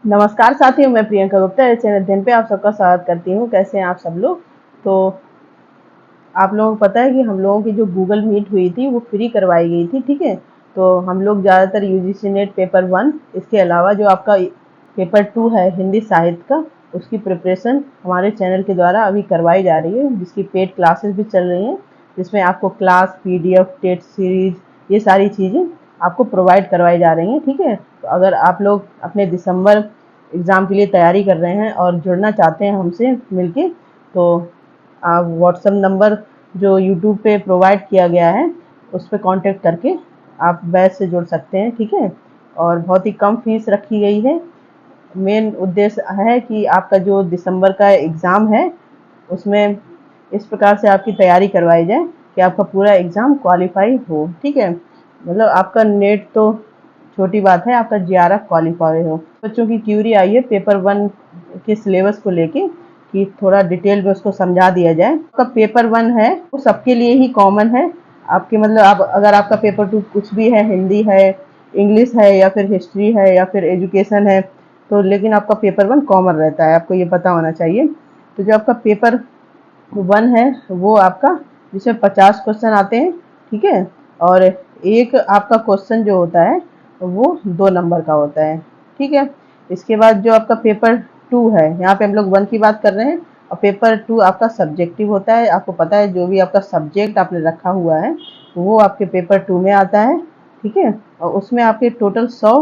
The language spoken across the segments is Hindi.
नमस्कार साथियों, मैं प्रियंका गुप्ता इस चैनल अध्ययन पे आप सबका स्वागत करती हूँ। कैसे हैं आप सब लोग। तो आप लोगों को पता है कि हम लोगों की जो गूगल मीट हुई थी वो फ्री करवाई गई थी, ठीक है। तो हम लोग ज़्यादातर यूजीसी नेट पेपर 1, इसके अलावा जो आपका पेपर 2 है हिंदी साहित्य का, उसकी प्रिपरेशन हमारे चैनल के द्वारा अभी करवाई जा रही है, जिसकी पेड क्लासेस भी चल रही हैं, जिसमें आपको क्लास, पीडीएफ, टेस्ट सीरीज, ये सारी चीज़ें आपको प्रोवाइड करवाई जा रही हैं, ठीक है। तो अगर आप लोग अपने दिसंबर एग्ज़ाम के लिए तैयारी कर रहे हैं और जुड़ना चाहते हैं हमसे मिलके, तो आप व्हाट्सएप नंबर जो यूट्यूब पे प्रोवाइड किया गया है उस पर कांटेक्ट करके आप बैच से जुड़ सकते हैं, ठीक है। और बहुत ही कम फीस रखी गई है। मेन उद्देश्य है कि आपका जो दिसंबर का एग्ज़ाम है उसमें इस प्रकार से आपकी तैयारी करवाई जाए कि आपका पूरा एग्ज़ाम क्वालिफाई हो, ठीक है। मतलब आपका नेट तो छोटी बात है, आपका जीआरएफ क्वालिफाई हो। बच्चों की क्यूरी आई है पेपर 1 के सिलेबस को लेके कि थोड़ा डिटेल में उसको समझा दिया जाए। आपका पेपर 1 है वो सबके लिए ही कॉमन है। आपके मतलब आप अगर आपका पेपर 2 कुछ भी है, हिंदी है, इंग्लिश है या फिर हिस्ट्री है या फिर एजुकेशन है, तो लेकिन आपका पेपर 1 कॉमन रहता है, आपको ये पता होना चाहिए। तो जो आपका पेपर 1 है वो आपका, जिसमें 50 क्वेश्चन आते हैं, ठीक है। और एक आपका क्वेश्चन जो होता है वो 2 नंबर का होता है, ठीक है। इसके बाद जो आपका पेपर 2 है, यहाँ पे हम लोग 1 की बात कर रहे हैं, और पेपर 2 आपका सब्जेक्टिव होता है। आपको पता है जो भी आपका सब्जेक्ट आपने रखा हुआ है वो आपके पेपर 2 में आता है, ठीक है। और उसमें आपके टोटल 100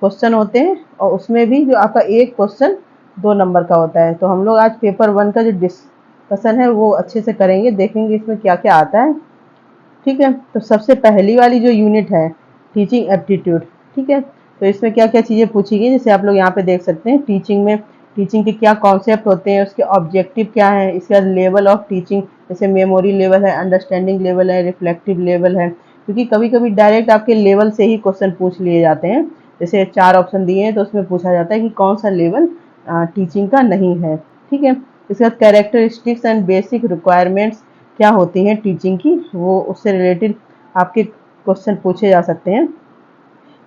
क्वेश्चन होते हैं, और उसमें भी जो आपका एक क्वेश्चन 2 नंबर का होता है। तो हम लोग आज पेपर 1 का जो डिस्कशन है वो अच्छे से करेंगे, देखेंगे इसमें क्या क्या आता है, ठीक है। तो सबसे पहली वाली जो यूनिट है टीचिंग एप्टीट्यूड, ठीक है। तो इसमें क्या क्या चीज़ें पूछी गई, जैसे आप लोग यहाँ पे देख सकते हैं। टीचिंग में टीचिंग के क्या कॉन्सेप्ट होते हैं, उसके ऑब्जेक्टिव क्या है, इसके बाद लेवल ऑफ टीचिंग, जैसे मेमोरी लेवल है, अंडरस्टैंडिंग लेवल है, रिफ्लेक्टिव लेवल है। क्योंकि कभी कभी डायरेक्ट आपके लेवल से ही क्वेश्चन पूछ लिए जाते हैं। जैसे 4 ऑप्शन दिए हैं तो उसमें पूछा जाता है कि कौन सा लेवल टीचिंग का नहीं है, ठीक है। इसके बाद कैरेक्टरिस्टिक्स एंड बेसिक रिक्वायरमेंट्स क्या होती हैं टीचिंग की, वो उससे रिलेटेड आपके क्वेश्चन पूछे जा सकते हैं।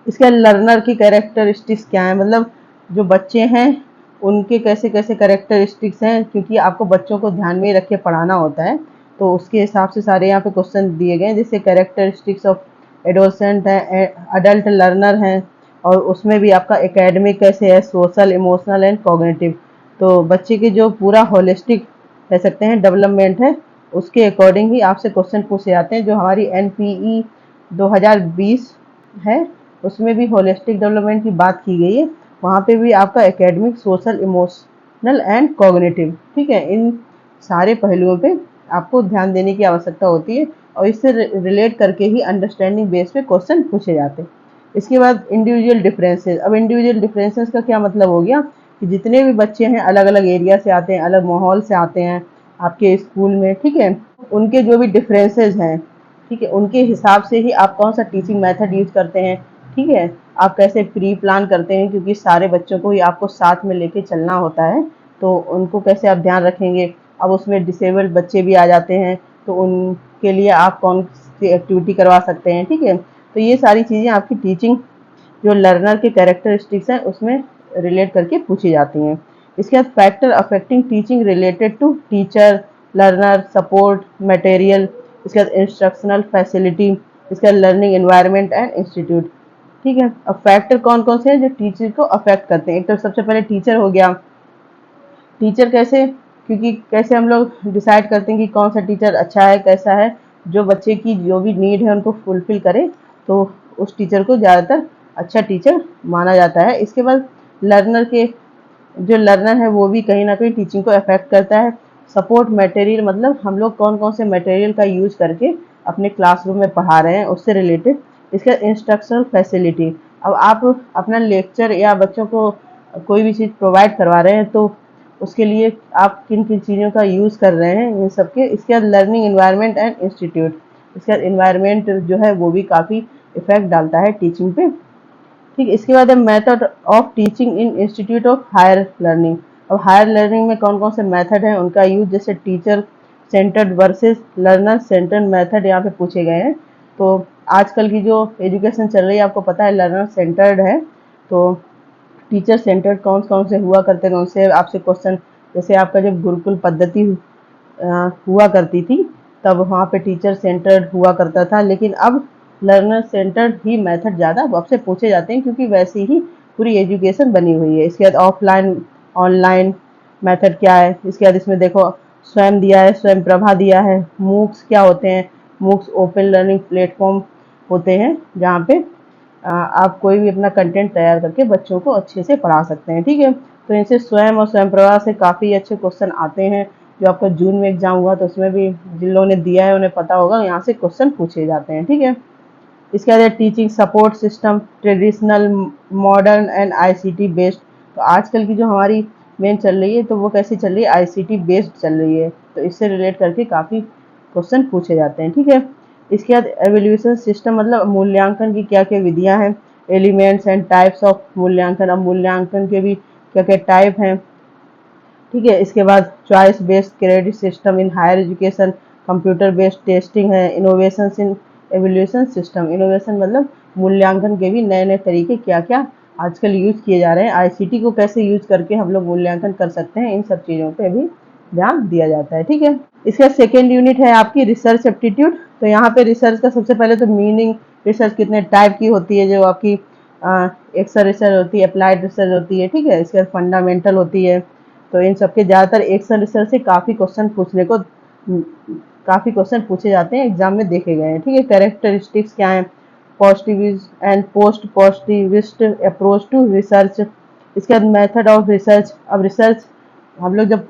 इसके लर्नर की कैरेक्टरिस्टिक्स क्या है, मतलब जो बच्चे हैं उनके कैसे कैसे कैरेक्टरिस्टिक्स हैं, क्योंकि आपको बच्चों को ध्यान में रख के पढ़ाना होता है। तो उसके हिसाब से सारे यहाँ पे क्वेश्चन दिए गए हैं, जैसे कैरेक्टरिस्टिक्स ऑफ एडोलसेंट है, अडल्ट लर्नर हैं, और उसमें भी आपका एकेडमिक कैसे है, सोशल, इमोशनल एंड कॉग्निटिव। तो बच्चे के जो पूरा होलिस्टिक कह सकते हैं डेवलपमेंट है, उसके अकॉर्डिंग ही आपसे क्वेश्चन पूछे जाते हैं। जो हमारी एनपीई 2020 है उसमें भी होलिस्टिक डेवलपमेंट की बात की गई है। वहाँ पे भी आपका academic, social, emotional and cognitive, ठीक है, इन सारे पहलुओं पे आपको ध्यान देने की आवश्यकता होती है, और इससे रिलेट करके ही अंडरस्टैंडिंग बेस पे क्वेश्चन पूछे जाते हैं। इसके बाद इंडिविजुअल डिफरेंसेस। अब इंडिविजुअल डिफरेंसेस का क्या मतलब हो गया कि जितने भी बच्चे हैं अलग अलग एरिया से आते हैं, अलग माहौल से आते हैं आपके स्कूल में, ठीक है। उनके जो भी डिफरेंसेस हैं, ठीक है, उनके हिसाब से ही आप कौन सा टीचिंग मेथड यूज करते हैं, ठीक है। आप कैसे प्री प्लान करते हैं, क्योंकि सारे बच्चों को ही आपको साथ में लेके चलना होता है, तो उनको कैसे आप ध्यान रखेंगे। अब उसमें डिसेबल्ड बच्चे भी आ जाते हैं, तो उनके लिए आप कौन सी एक्टिविटी करवा सकते हैं, ठीक है। तो ये सारी चीज़ें आपकी टीचिंग जो लर्नर के कैरेक्टरिस्टिक्स हैं उसमें रिलेट करके पूछी जाती हैं। इसके बाद factor affecting teaching related to teacher, learner, support material, इसके बाद इंस्ट्रक्शनल फैसिलिटी, इसके बाद लर्निंग एनवायरनमेंट एंड इंस्टीट्यूट, ठीक है। अब फैक्टर कौन कौन से हैं जो टीचर को अफेक्ट करते हैं। एक तो सबसे पहले टीचर हो गया। टीचर कैसे, क्योंकि कैसे हम लोग डिसाइड करते हैं कि कौन सा टीचर अच्छा है, कैसा है, जो बच्चे की जो भी नीड है उनको फुलफिल करे, तो उस टीचर को ज़्यादातर अच्छा टीचर माना जाता है। इसके बाद लर्नर के जो लर्नर है वो भी कहीं ना कहीं टीचिंग को अफेक्ट करता है। सपोर्ट मटेरियल, मतलब हम लोग कौन कौन से मटेरियल का यूज करके अपने क्लासरूम में पढ़ा रहे हैं उससे रिलेटेड। इसके बाद इंस्ट्रक्शनल फैसिलिटी। अब आप अपना लेक्चर या बच्चों को कोई भी चीज़ प्रोवाइड करवा रहे हैं तो उसके लिए आप किन किन चीज़ों का यूज़ कर रहे हैं इन सब के। इसके बाद लर्निंग इन्वायरमेंट एंड इंस्टीट्यूट। इसके बाद इन्वायरमेंट जो है वो भी काफ़ी इफेक्ट डालता है टीचिंग पे, ठीक है। इसके बाद है method of teaching in institute of higher learning. अब हायर लर्निंग में कौन कौन से मेथड हैं उनका यूज, जैसे teacher centred versus learner centred method यहाँ पे पूछे गए हैं। तो आजकल की जो एजुकेशन चल रही है आपको पता है लर्नर सेंटर्ड है। तो टीचर सेंटर्ड कौन कौन से हुआ करते थे, उनसे आपसे क्वेश्चन, जैसे आपका जब गुरुकुल पद्धति हुआ करती थी तब वहाँ पे टीचर सेंटर्ड हुआ करता था, लेकिन अब लर्नर सेंटर्ड ही मेथड ज़्यादा आपसे पूछे जाते हैं, क्योंकि वैसी ही पूरी एजुकेशन बनी हुई है। इसके बाद ऑफलाइन ऑनलाइन मेथड क्या है, इसके बाद इसमें देखो स्वयं दिया है, स्वयं प्रभा दिया है। मूक्स क्या होते हैं, मूक्स ओपन लर्निंग प्लेटफॉर्म होते हैं जहाँ पे आप कोई भी अपना कंटेंट तैयार करके बच्चों को अच्छे से पढ़ा सकते हैं, ठीक है। तो इनसे स्वयं और स्वयं प्रभा से काफ़ी अच्छे क्वेश्चन आते हैं। जो आपका जून में एग्जाम हुआ तो उसमें भी जिन लोगों ने दिया है उन्हें पता होगा, यहाँ से क्वेश्चन पूछे जाते हैं, ठीक है। इसके बाद teaching support system traditional, modern and ICT based. तो आजकल की जो हमारी मेन चल रही है तो वो कैसी चल रही है, आईसीटी बेस्ड चल रही है, तो इससे रिलेट करके काफ़ी क्वेश्चन पूछे जाते हैं, ठीक है। इसके बाद एवेल्यूशन सिस्टम, मतलब मूल्यांकन की क्या क्या विधियां हैं, एलिमेंट्स एंड टाइप्स ऑफ मूल्यांकन। अब मूल्यांकन के भी क्या क्या टाइप हैं, ठीक है। इसके बाद choice based credit system in higher education, computer based testing है, innovation in evaluation system. Innovation मतलब मूल्यांकन के भी नए नए तरीके क्या क्या आजकल यूज किए जा रहे हैं, आईसीटी को कैसे यूज करके हम लोग मूल्यांकन कर सकते हैं, इन सब चीज़ों पे भी ध्यान दिया जाता है, ठीक है। इसका सेकेंड यूनिट है आपकी रिसर्च एप्टीट्यूड। तो यहाँ पे रिसर्च का सबसे पहले तो मीनिंग, रिसर्च कितने टाइप की होती है, जो आपकी एक्शन रिसर्च होती है, अप्लाइड रिसर्च होती है, ठीक है। इसके बाद फंडामेंटल होती है। तो इन सबके ज़्यादातर एक्शन रिसर्च से काफ़ी क्वेश्चन पूछे जाते हैं, एग्जाम में देखे गए हैं, ठीक है। कैरेक्टरिस्टिक्स क्या है, positivist and post positivist approach to research. इसके बाद मेथड ऑफ रिसर्च। अब रिसर्च हम लोग जब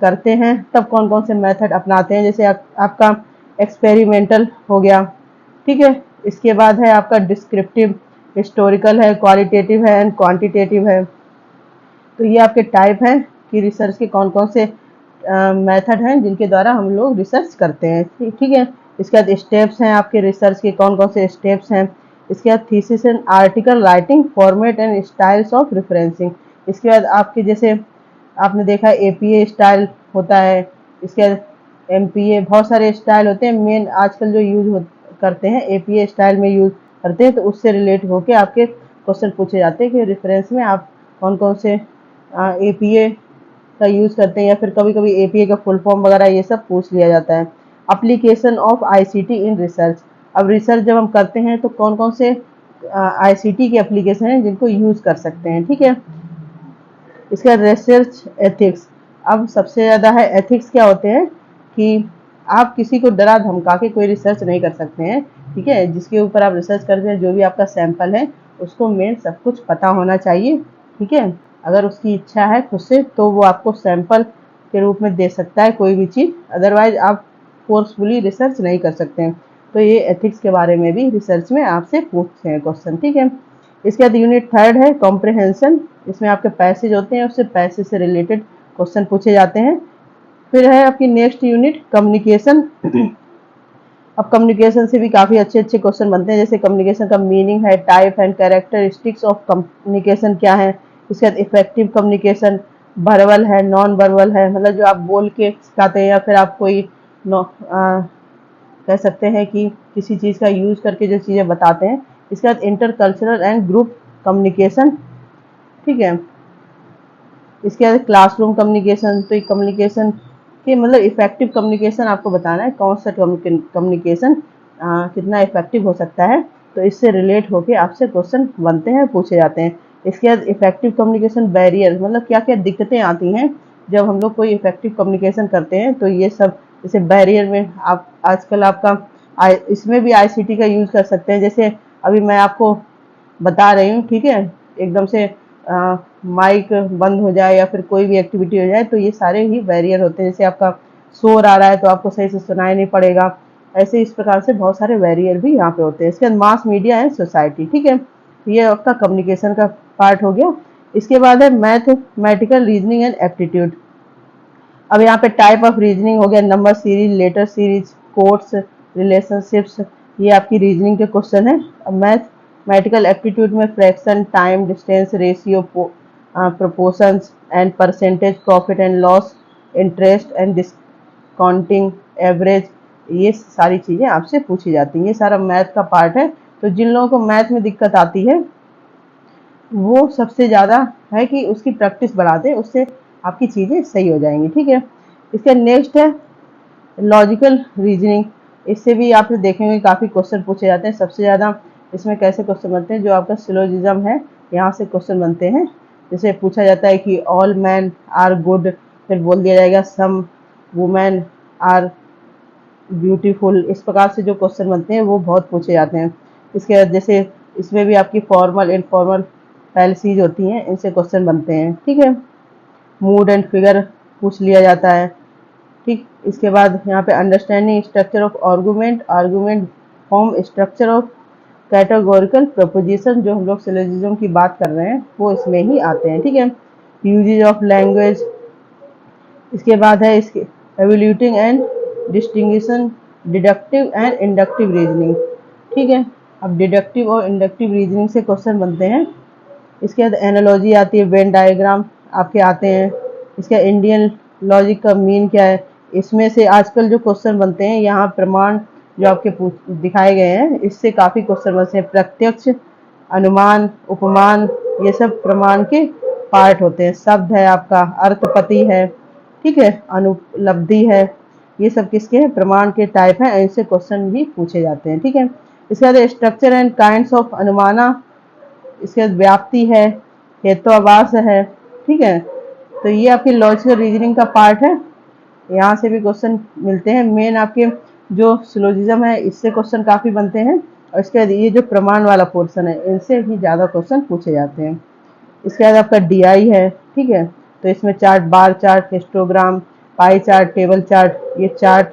करते हैं तब कौन कौन से मेथड अपनाते हैं, जैसे आपका एक्सपेरिमेंटल हो गया, ठीक है। इसके बाद है आपका डिस्क्रिप्टिव, हिस्टोरिकल है, क्वालिटेटिव है एंड क्वांटिटेटिव है। तो ये आपके टाइप हैं कि रिसर्च के कौन कौन से मेथड हैं जिनके द्वारा हम लोग रिसर्च करते हैं, ठीक है। इसके बाद स्टेप्स हैं आपके रिसर्च के, कौन कौन से स्टेप्स हैं। इसके बाद thesis and article writing, format and styles of referencing. इसके बाद आपके जैसे आपने देखा एपीए स्टाइल होता है, इसके बाद एमपीए, बहुत सारे स्टाइल होते हैं, मेन आजकल जो करते हैं एपीए स्टाइल में यूज करते हैं। तो उससे रिलेट होके आपके क्वेश्चन पूछे जाते हैं कि रेफरेंस में आप कौन कौन से एपीए का यूज़ करते हैं, या फिर कभी कभी एपीए का फुल फॉर्म वगैरह ये सब पूछ लिया जाता है। Application of ICT in research. अब रिसर्च जब हम करते हैं तो कौन कौन से आईसीटी के एप्लीकेशन हैं जिनको यूज़ कर सकते हैं, ठीक है। इसका रिसर्च एथिक्स। अब सबसे ज़्यादा है एथिक्स क्या होते हैं कि आप किसी को डरा धमका के कोई रिसर्च नहीं कर सकते हैं, ठीक है। जिसके ऊपर आप रिसर्च करते हैं, जो भी आपका सैंपल है उसको मेन सब कुछ पता होना चाहिए, ठीक है। अगर उसकी इच्छा है खुद से तो वो आपको सैंपल के रूप में दे सकता है कोई भी चीज़, अदरवाइज आप फोर्सफुली रिसर्च नहीं कर सकते हैं। तो ये एथिक्स के बारे में भी रिसर्च में आपसे पूछते हैं क्वेश्चन, ठीक है। इसके बाद यूनिट थर्ड है कॉम्प्रिहेंशन। इसमें आपके पैसेज होते हैं, उससे पैसेज से रिलेटेड क्वेश्चन पूछे जाते हैं। फिर है आपकी नेक्स्ट यूनिट कम्युनिकेशन। अब कम्युनिकेशन से भी काफ़ी अच्छे अच्छे क्वेश्चन बनते हैं, जैसे कम्युनिकेशन का मीनिंग है, type and characteristics of communication क्या है। इसके बाद इफेक्टिव कम्युनिकेशन, वर्बल है, नॉन वर्बल है, मतलब जो आप बोल के सिखाते हैं या फिर आप कोई कह सकते हैं कि किसी चीज़ का यूज़ करके जो चीज़ें बताते हैं। इसके बाद इंटरकल्चरल एंड ग्रुप कम्युनिकेशन, ठीक है। इसके बाद क्लासरूम कम्युनिकेशन। तो कम्युनिकेशन के मतलब इफेक्टिव कम्युनिकेशन आपको बताना है, कौन सा कम्युनिकेशन कितना इफेक्टिव हो सकता है। तो इससे रिलेट होके आपसे क्वेश्चन बनते हैं, पूछे जाते हैं। इसके बाद इफेक्टिव कम्युनिकेशन बैरियर, मतलब क्या क्या दिक्कतें आती हैं जब हम लोग कोई इफेक्टिव कम्युनिकेशन करते हैं। तो ये सब जैसे बैरियर में आप आजकल आपका इसमें भी आईसीटी का यूज़ कर सकते हैं। जैसे अभी मैं आपको बता रही हूँ, ठीक है, एकदम से माइक बंद हो जाए या फिर कोई भी एक्टिविटी हो जाए, तो ये सारे ही बैरियर होते हैं। जैसे आपका शोर आ रहा है तो आपको सही से सुनाई नहीं पड़ेगा, ऐसे इस प्रकार से बहुत सारे बैरियर भी यहाँ पे होते हैं। इसके बाद मास मीडिया एंड सोसाइटी, ठीक है, ये आपका कम्युनिकेशन का पार्ट हो गया। इसके बाद है मैथमेटिकल रीजनिंग एंड एप्टीट्यूड। अब यहाँ पे टाइप ऑफ रीजनिंग हो गया, number series, letter series, codes, relationships, ये आपकी रीजनिंग के क्वेश्चन है। अब मैथमेटिकल एप्टीट्यूड में fraction, time, distance, ratio, proportions and percentage, profit and loss, interest and discounting, average, ये सारी चीज़ें आपसे पूछी जाती हैं। ये सारा मैथ का पार्ट है। तो जिन लोगों को मैथ में दिक्कत आती है वो सबसे ज़्यादा है कि उसकी प्रैक्टिस बढ़ा दें, उससे आपकी चीज़ें सही हो जाएंगी। ठीक है, इसका नेक्स्ट है लॉजिकल रीजनिंग। इससे भी आप देखेंगे काफ़ी क्वेश्चन पूछे जाते हैं। सबसे ज़्यादा इसमें कैसे क्वेश्चन बनते हैं, जो आपका सिलोजिज्म है यहाँ से क्वेश्चन बनते हैं। जैसे पूछा जाता है कि ऑल मैन आर गुड, फिर बोल दिया जाएगा सम वुमेन आर ब्यूटीफुल। इस प्रकार से जो क्वेश्चन बनते हैं वो बहुत पूछे जाते हैं। इसके बाद जैसे इसमें भी आपकी फॉर्मल इनफॉर्मल फैलेसीज होती हैं, इनसे क्वेश्चन बनते हैं। ठीक है, मूड एंड फिगर पूछ लिया जाता है। ठीक, इसके बाद यहाँ पे understanding structure of argument, argument form structure of categorical preposition, जो हम लोग सिलोजिज्म की बात कर रहे हैं वो इसमें ही आते हैं। ठीक है, यूजेज ऑफ लैंग्वेज। इसके बाद है इसके evaluating and distinguishing deductive and inductive reasoning. ठीक है, अब डिडक्टिव और इंडक्टिव रीजनिंग से क्वेश्चन बनते हैं। इसके बाद एनालॉजी आती है, वेन डायग्राम आपके आते हैं। इसका इंडियन लॉजिक का मीन क्या है, इसमें से आजकल जो क्वेश्चन बनते हैं यहाँ प्रमाण जो आपके दिखाए गए हैं, इससे काफ़ी क्वेश्चन बनते हैं। प्रत्यक्ष, अनुमान, उपमान, ये सब प्रमाण के पार्ट होते हैं। शब्द है आपका, अर्थपति है, ठीक है, अनुपलब्धि है, ये सब किसके हैं, प्रमाण के टाइप हैं। इनसे क्वेश्चन भी पूछे जाते हैं। ठीक है, इसके बाद स्ट्रक्चर एंड काइंड्स ऑफ अनुमाना। इसके बाद व्याप्ति है, हेतुवाभास है। ठीक है, तो ये आपकी लॉजिकल रीजनिंग का पार्ट है। यहाँ से भी क्वेश्चन मिलते हैं। मेन आपके जो सिलोजिज्म है इससे क्वेश्चन काफ़ी बनते हैं, और इसके बाद ये जो प्रमाण वाला पोर्शन है इनसे ही ज़्यादा क्वेश्चन पूछे जाते हैं। इसके बाद आपका डीआई है। ठीक है, तो इसमें chart, bar chart, histogram, pie chart, table chart, ये चार्ट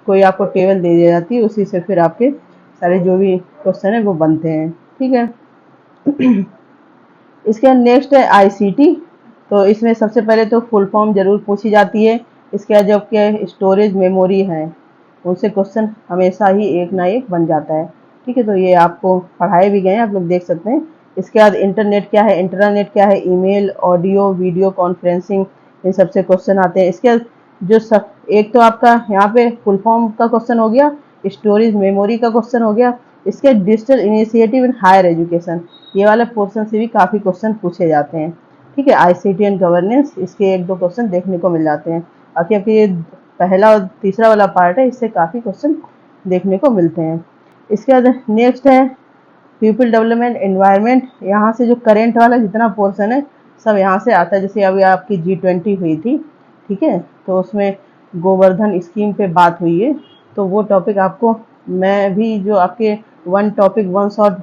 कोई आपको टेबल दे दी जाती है, उसी से फिर आपके सारे जो भी क्वेश्चन है वो बनते हैं। ठीक है, इसके बाद नेक्स्ट है आईसीटी। तो इसमें सबसे पहले तो फुल फॉर्म जरूर पूछी जाती है। इसके बाद जो आपके स्टोरेज मेमोरी है उनसे क्वेश्चन हमेशा ही एक ना एक बन जाता है। ठीक है, तो ये आपको पढ़ाए भी गए हैं, आप लोग देख सकते हैं। इसके बाद इंटरनेट क्या है, इंटरनेट क्या है, ईमेल, ऑडियो, वीडियो कॉन्फ्रेंसिंग, इन सबसे क्वेश्चन आते हैं। इसके बाद जो सब एक तो आपका यहाँ पे फुल फॉर्म का क्वेश्चन हो गया, स्टोरेज मेमोरी का क्वेश्चन हो गया। इसके digital initiative in higher education, ये वाले पोर्शन से भी काफ़ी क्वेश्चन पूछे जाते हैं। ठीक है, आईसीटी एंड गवर्नेंस, इसके एक दो क्वेश्चन देखने को मिल जाते हैं। बाकी आपके ये पहला और तीसरा वाला पार्ट है, इससे काफ़ी क्वेश्चन देखने को मिलते हैं। इसके बाद नेक्स्ट है पीपल डेवलपमेंट एनवायरनमेंट। यहाँ से जो करेंट वाला जितना पोर्शन है सब यहाँ से आता है। जैसे अभी आपकी G20 हुई थी, ठीक है, तो उसमें गोवर्धन स्कीम पे बात हुई है, तो वो टॉपिक आपको मैं भी जो आपके वन टॉपिक वन शॉट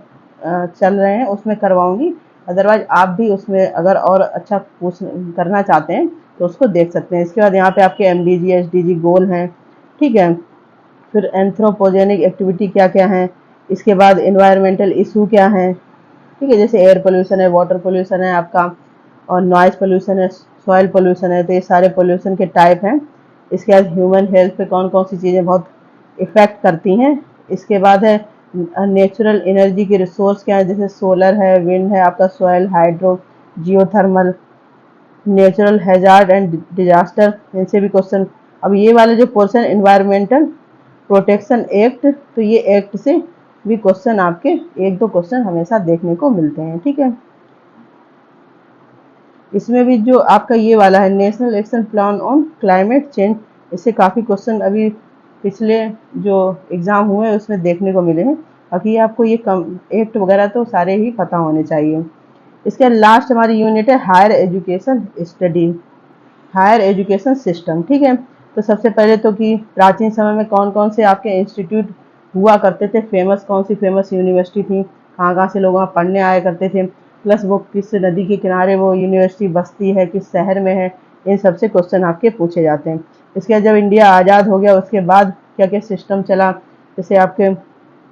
चल रहे हैं उसमें करवाऊंगी। अदरवाइज आप भी उसमें अगर और अच्छा पूछ करना चाहते हैं तो उसको देख सकते हैं। इसके बाद यहाँ पे आपके MDG SDG गोल हैं। ठीक है, फिर एंथ्रोपोजेनिक एक्टिविटी क्या क्या है, इसके बाद एनवायरमेंटल इशू क्या है। ठीक है, जैसे एयर पोल्यूशन है, वाटर पोल्यूशन है आपका, और नॉइज पोल्यूशन है, सॉइल पोल्यूशन है, तो ये सारे पोल्यूशन के टाइप हैं। इसके बाद ह्यूमन हेल्थ पे कौन कौन सी चीज़ें बहुत इफ़ेक्ट करती हैं। इसके बाद है नेचुरल एनर्जी के रिसोर्स क्या है, जैसे सोलर है, विंड है आपका, soil, hydro, geothermal, natural hazard and disaster, इनसे भी क्वेश्चन। अब ये वाले जो पोर्शन एनवायरमेंटल प्रोटेक्शन एक्ट, तो ये एक्ट से भी क्वेश्चन आपके एक दो क्वेश्चन हमेशा देखने को मिलते हैं। ठीक है, इसमें भी जो आपका ये वाला है national action plan on climate change, इससे काफ़ी क्वेश्चन अभी पिछले जो एग्ज़ाम हुए हैं उसमें देखने को मिले हैं। बाकी आपको ये एक्ट वगैरह तो सारे ही पता होने चाहिए। इसके लास्ट हमारी यूनिट है higher education study, higher education system. ठीक है, तो सबसे पहले तो कि प्राचीन समय में कौन कौन से आपके इंस्टीट्यूट हुआ करते थे, फेमस कौन सी फेमस यूनिवर्सिटी थी, कहाँ कहाँ से लोग वहाँ पढ़ने आया करते थे, प्लस वो किस नदी के किनारे वो यूनिवर्सिटी बसती है, किस शहर में है, इन सबसे क्वेश्चन आपके पूछे जाते हैं। इसके बाद जब इंडिया आज़ाद हो गया उसके बाद क्या क्या सिस्टम चला, जैसे आपके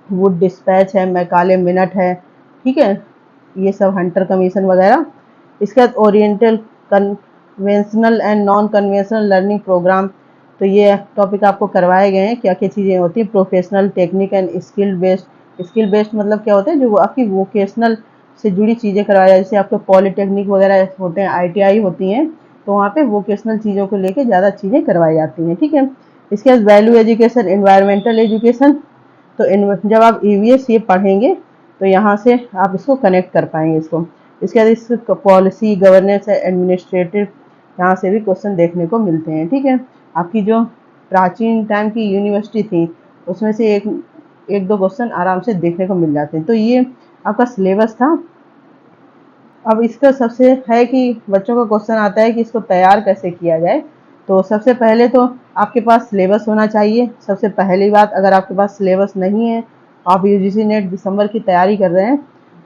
वुड डिस्पैच है, मैकाले मिनट है, ठीक है, ये सब हंटर कमीशन वगैरह। इसके बाद oriental conventional and non conventional learning programme, तो ये टॉपिक आपको करवाए गए हैं, क्या क्या चीज़ें होती हैं। Professional, technique and skill based, skill based मतलब क्या होता है, जो आपकी वोकेशनल से जुड़ी चीज़ें करवाया जाए, जैसे आपके पॉलीटेक्निक वगैरह होते हैं, ITI होती हैं, तो वहाँ पे वोकेशनल चीज़ों को लेके ज़्यादा चीज़ें करवाई जाती हैं। ठीक है, इसके बाद वैल्यू एजुकेशन, एनवायरमेंटल एजुकेशन, तो जब आप EVS ये पढ़ेंगे तो यहाँ से आप इसको कनेक्ट कर पाएंगे इसको। इसके बाद इस पॉलिसी, गवर्नेंस, एडमिनिस्ट्रेटिव, यहाँ से भी क्वेश्चन देखने को मिलते हैं। ठीक है, आपकी जो प्राचीन टाइम की यूनिवर्सिटी थी उसमें से एक दो क्वेश्चन आराम से देखने को मिल जाते हैं। तो ये आपका सिलेबस था। अब इसका सबसे है कि बच्चों का क्वेश्चन आता है कि इसको तैयार कैसे किया जाए। तो सबसे पहले तो आपके पास सिलेबस होना चाहिए। सबसे पहली बात, अगर आपके पास सिलेबस नहीं है, आप यूजीसी नेट दिसंबर की तैयारी कर रहे हैं,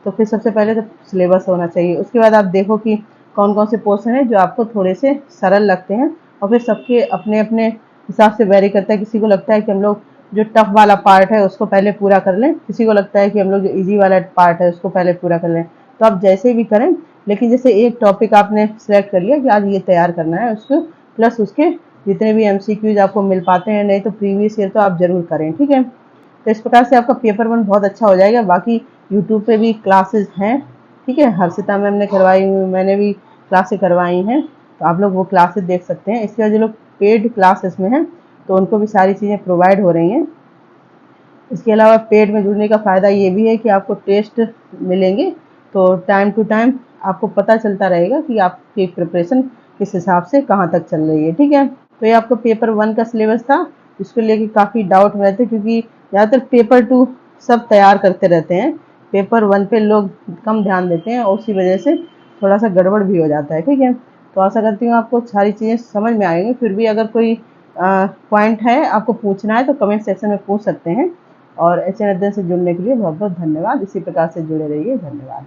तो फिर सबसे पहले तो सिलेबस होना चाहिए। उसके बाद आप देखो कि कौन कौन से पोर्शन है जो आपको थोड़े से सरल लगते हैं, और फिर सबके अपने अपने हिसाब से वेरी करता है। किसी को लगता है कि हम लोग जो टफ वाला पार्ट है उसको पहले पूरा कर लें, किसी को लगता है कि हम लोग जो इजी वाला पार्ट है उसको पहले पूरा कर लें। तो आप जैसे भी करें, लेकिन जैसे एक टॉपिक आपने सेलेक्ट कर लिया कि आज ये तैयार करना है, उसको प्लस उसके जितने भी एमसीक्यूज आपको मिल पाते हैं, नहीं तो प्रीवियस ईयर तो आप जरूर करें। ठीक है, तो इस प्रकार से आपका पेपर 1 बहुत अच्छा हो जाएगा। बाकी यूट्यूब पे भी क्लासेस हैं। ठीक है, हर्षिता मैम ने करवाई हुई, मैंने भी क्लासेस करवाई हैं, तो आप लोग वो क्लासेस देख सकते हैं। इसके बाद जो लोग पेड क्लासेस में हैं तो उनको भी सारी चीज़ें प्रोवाइड हो रही हैं। इसके अलावा पेड में जुड़ने का फ़ायदा ये भी है कि आपको टेस्ट मिलेंगे, तो टाइम टू टाइम आपको पता चलता रहेगा कि आपकी प्रिपरेशन किस हिसाब से कहाँ तक चल रही है। ठीक है, तो ये आपका पेपर 1 का सिलेबस था। इसको लेके काफ़ी डाउट रहते, क्योंकि ज़्यादातर पेपर 2 सब तैयार करते रहते हैं, पेपर 1 पे लोग कम ध्यान देते हैं, और उसी वजह से थोड़ा सा गड़बड़ भी हो जाता है। ठीक है, तो आशा करती हूँ आपको सारी चीज़ें समझ में आएंगी। फिर भी अगर कोई पॉइंट है आपको पूछना है तो कमेंट सेक्शन में पूछ सकते हैं। और एचएन अध्ययन से जुड़ने के लिए बहुत बहुत धन्यवाद। इसी प्रकार से जुड़े रहिए। धन्यवाद।